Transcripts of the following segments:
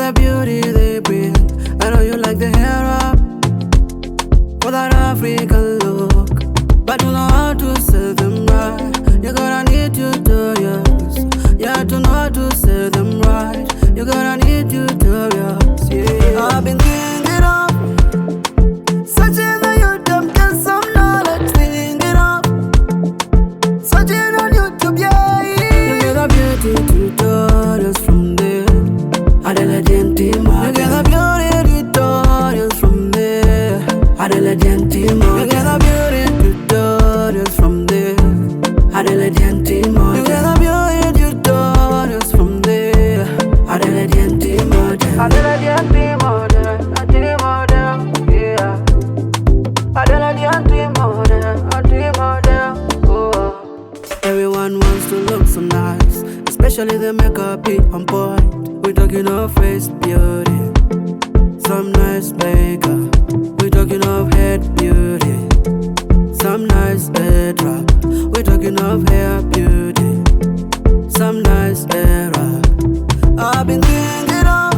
the beauty they bring. I know you like the hair up for that African look, but you know how to sell them right. You gotta need tutorials, yeah, to know how to sell them right. You gotta need tutorials, yeah. I've been thinking of searching on YouTube, get some knowledge, thinking of searching on YouTube, yeah. You get the beauty tutorials from there. Adela Gentima, you get the beauty tutorials from there. Adela Gentima, you get the beauty tutorials from there. Adela Gentima, you get the beauty tutorials from there. Adela Gentima, Adela Gentima, yeah. Adela Gentima, oh. Everyone wants to look so nice, especially the makeup be on point. We talking of face beauty, some nice makeup. We talking of head beauty, some nice headwrap. We talking of hair beauty, some nice headwrap. I've been thinking of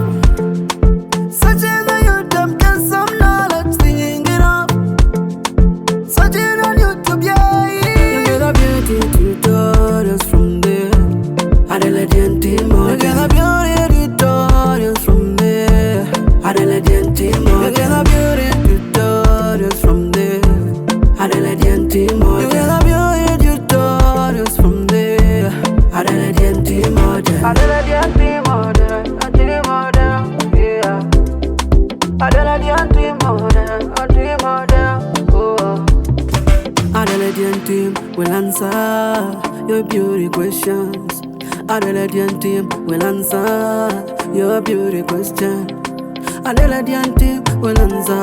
searching on YouTube, get some knowledge, thinking of searching on YouTube, yeah. You get the beauty tutorials from there. Adela Gentima, you get the beauty tutorials from there. Adela Gentima, you get the beauty tutorials from there. Adela Gentima, you get the beauty tutorials from there. Adela Gentima, Adela Gentima, yeah. Adela Gentima, oh. Adela Gentima will answer your beauty questions. Adela Gentima will answer your beauty question. Adela Gentima will answer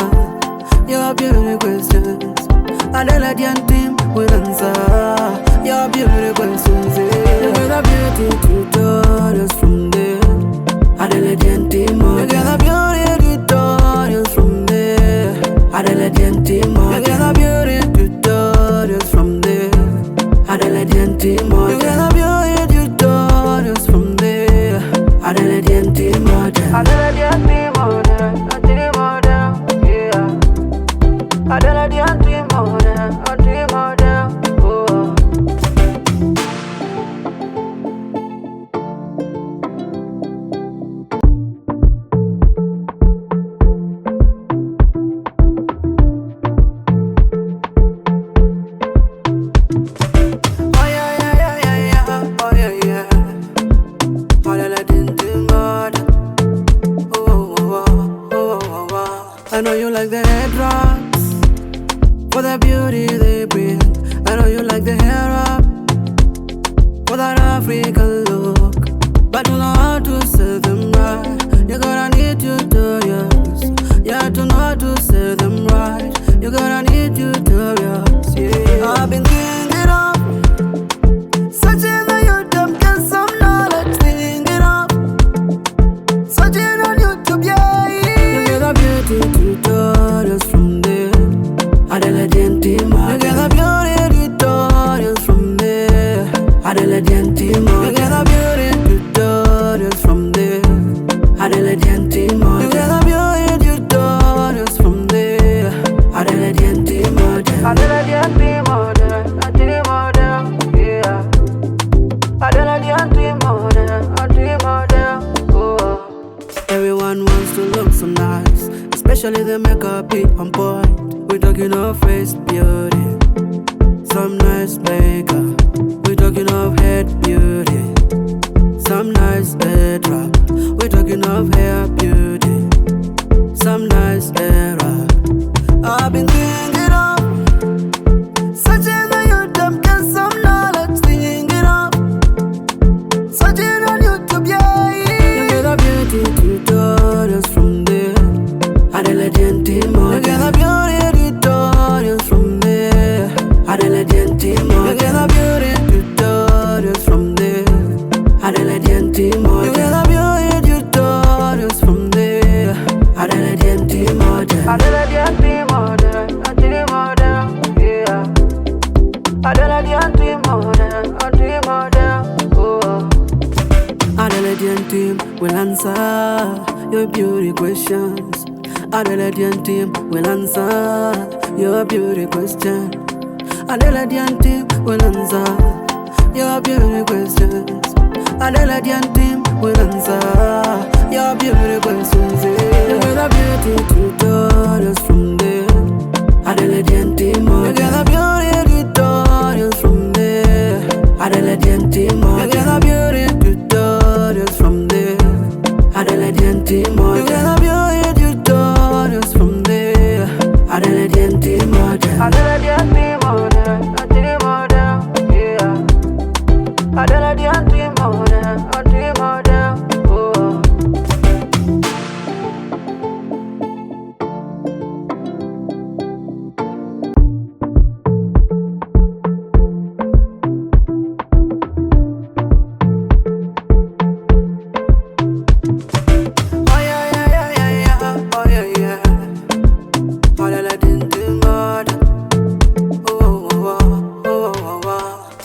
your beauty questions. Adela Gentima will answer your beauty questions. You get the beauty tutorials from there. Adela Gentima, you get the beauty tutorials from there. Adela Gentima, you get the beauty tutorials from there. Adela Gentima, you get the beauty tutorials from there. Adela Gentima, Adela Gentima, yeah. Adela Gentima, oh. I know you like the headwraps for the beauty they bring. I know you like the hair up for that African look, but you know how to sell them right. You gotta need tutorials, yeah, to know how to sell them right. You gotta need tutorials, yeah. I've been thinking of searching on YouTube, get some knowledge, thinking of searching on YouTube, yeah. You get the beauty tutorials from there. Adela Gentima, you get the beauty tutorials from there. Adela Gentima, you get the beauty tutorials from there. Adela Gentima, you get the beauty tutorials from there. Adela Gentima, Adela Gentima, yeah. Adela Gentima, oh. Everyone wants to look so nice, especially the makeup be on point. We talking of face beauty, some nice makeup. We talking of head beauty, some nice headwrap. We talking of hair beauty, some nice headwrap. I've been thinking of searching on YouTube, get some knowledge, thinking of searching on YouTube, yeah. You get the beauty tutorials from there. Adela Gentima, you get the beauty tutorials from there. Adela Gentima, you get the beauty tutorials from there. Adela Gentima, you get the beauty tutorials from there. Adela Gentima, Adela Gentima, yeah. Adela Gentima, oh. Adela Gentima will answer your beauty questions. Adelaide team will answer your beauty question. Adelaide team will answer your beauty questions. Adelaide team will answer your beauty questions. You get a beauty tutorials from there. Adelaide team, you get a beauty tutorials from there. Adelaide team, you get a beauty tutorials from there. Adelaide team, you get a beauty tutorials from there. Adelaide team, Adelaide team, yeah. Adelaide team, oh.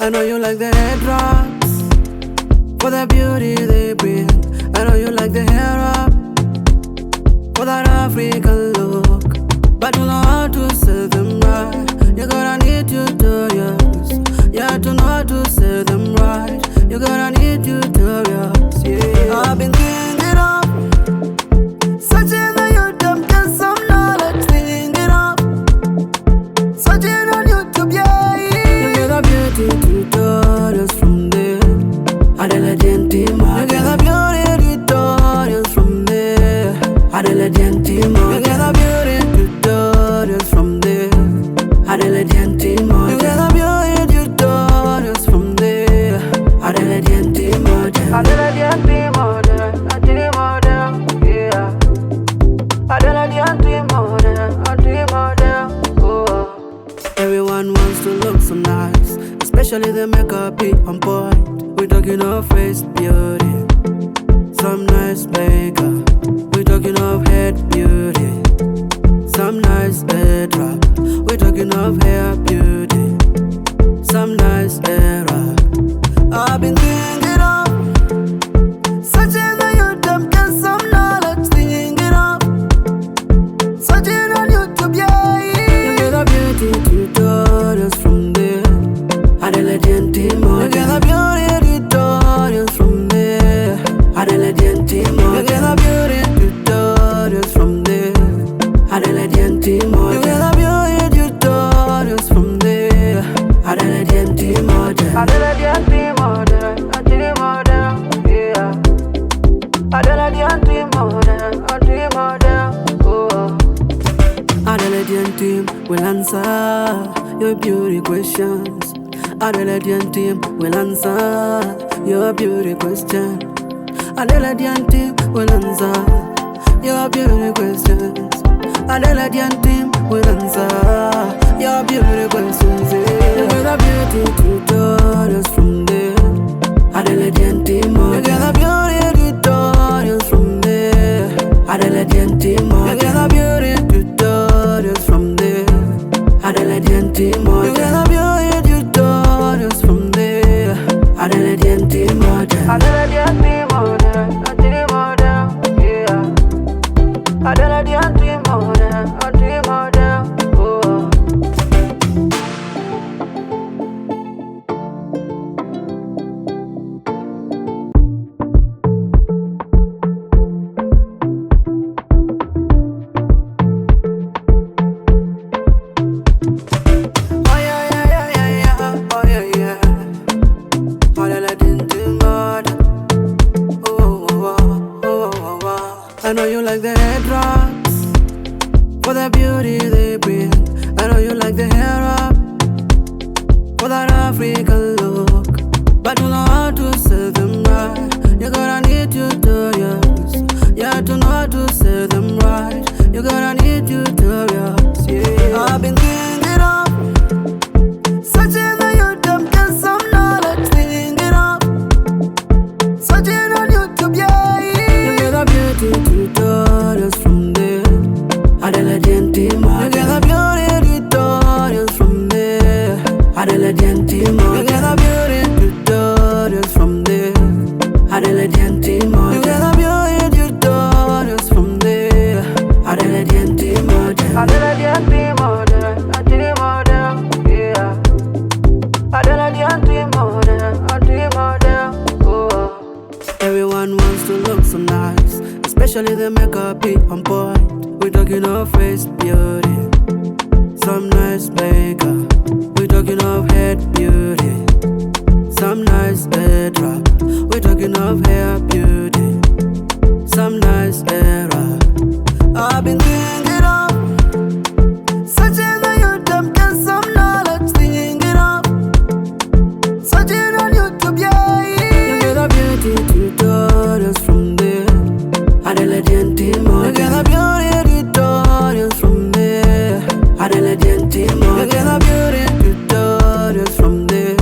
I know you like the headwraps for the beauty they bring. I know you like the hair wrap for that African look, but you know how to say them right. You gotta need tutorials. You have to know how to say them right. You gotta need tutorials. Yeah, I've been thinking of searching on YouTube, get some knowledge. Thinking of searching on YouTube, yeah. You get a beauty tutorials from there. Adelaide team, you get a beauty tutorials from there. Adelaide team, you get a beauty tutorials from there. Adelaide team, you get a beauty tutorials from there. Adelaide team, Adelaide team, yeah. Adelaide team, oh. Everyone wants to look so nice, especially the makeup be on point. We talking of face beauty, some nice makeup. We talking of head beauty, some nice headwrap. We talking of hair beauty, some nice hair wrap. I've been thinking of searching on YouTube, get some knowledge. Thinking of searching on YouTube, yeah. You get a beauty tutorials from there. Adelaide team, you get a beauty tutorials from there. Adelaide team, you get a beauty tutorials from there. Adelaide team, you get a beauty tutorials from there. Adelaide team, Adelaide team, yeah. Adelaide team, oh. Adelaide team will answer your beauty questions. Adelaide team will answer your beauty question. Adelaide team will answer your beauty questions. Adelaide team will answer your beauty questions. You get a beauty tutorials from there. Adelaide team, you get a beauty tutorials from there. Adelaide team, you get a beauty tutorials from there. Adelaide team, you get a beauty tutorials from there. Adelaide team, Adelaide team, yeah. Adelaide team, oh. I know you like the headwraps for the beauty they bring. I know you like the hair wrap for that African look, but you know how to say them right. You gotta need tutorials. You have to know how to say them right. You gotta need tutorials. Yeah, I've been thinking of searching on YouTube, get some knowledge. Thinking of searching on YouTube, yeah. You get a beauty tutorials from there. Adelaide team, you get a beauty tutorials from there. Adelaide team, you get a beauty tutorials from there. Adelaide team, you get a beauty tutorials Everyone wants to look so nice, especially the makeup be on point. We're talking of face beauty, some nice makeup. We're talking of head beauty, some nice headwrap. We're talking of hair beauty, some nice headwrap. I've been thinking of searching on YouTube, get some knowledge, thinking it up. Searching on YouTube, yeah. You get a beauty tutorials from there. Adelaide team, you get a beauty tutorials from there. Adelaide team, you get a beauty tutorials from there.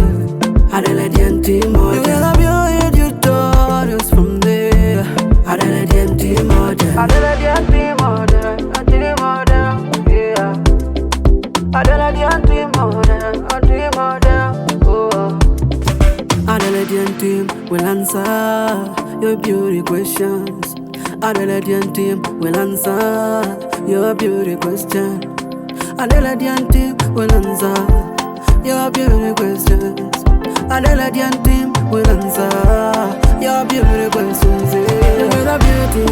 Adelaide team, you get a beauty tutorials from there. Adelaide team, Adelaide team, yeah. Adelaide team, oh. Adelaide team will answer your beauty questions. Adelaide team will answer your beauty question. Adelaide team will answer your beauty questions. Adelaide team will answer your beauty questions. Yeah. You get a beauty